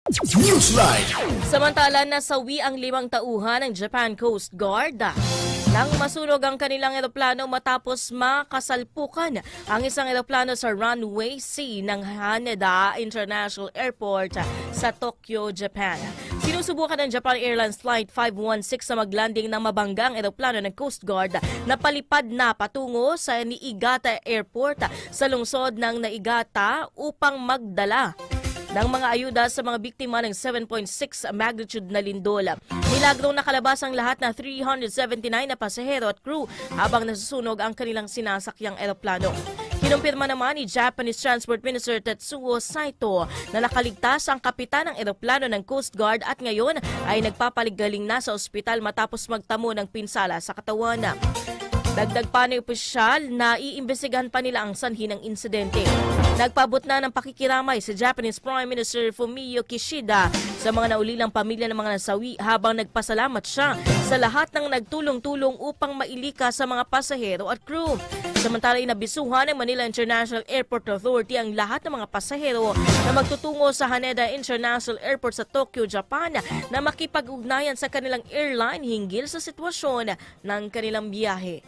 Newsline. Samantala, nasawi ang 5 tauhan ng Japan Coast Guard nang masunog ang kanilang eroplano matapos makasalpukan ang isang eroplano sa runway C ng Haneda International Airport sa Tokyo, Japan. Sinusubukan ng Japan Airlines Flight 516 na maglanding ng mabanggang eroplano ng Coast Guard na palipad na patungo sa Niigata Airport sa lungsod ng Niigata upang magdala ng mga ayuda sa mga biktima ng 7.6 magnitude na lindol. Milagrong nakalabas ang lahat na 379 na pasahero at crew habang nasusunog ang kanilang sinasakyang eroplano. Kinumpirma naman ni Japanese Transport Minister Tetsuo Saito na nakaligtas ang kapitan ng eroplano ng Coast Guard at ngayon ay nagpapaligaling na sa ospital matapos magtamo ng pinsala sa katawan. Dagdag pa ng opisyal na iimbestigahan pa nila ang sanhi ng insidente. Nagpabot na ng pakikiramay sa Japanese Prime Minister Fumio Kishida sa mga naulilang pamilya ng mga nasawi habang nagpasalamat siya sa lahat ng nagtulong-tulong upang mailika sa mga pasahero at crew. Samantala, inabisuhan ng Manila International Airport Authority ang lahat ng mga pasahero na magtutungo sa Haneda International Airport sa Tokyo, Japan na makipag-ugnayan sa kanilang airline hinggil sa sitwasyon ng kanilang biyahe.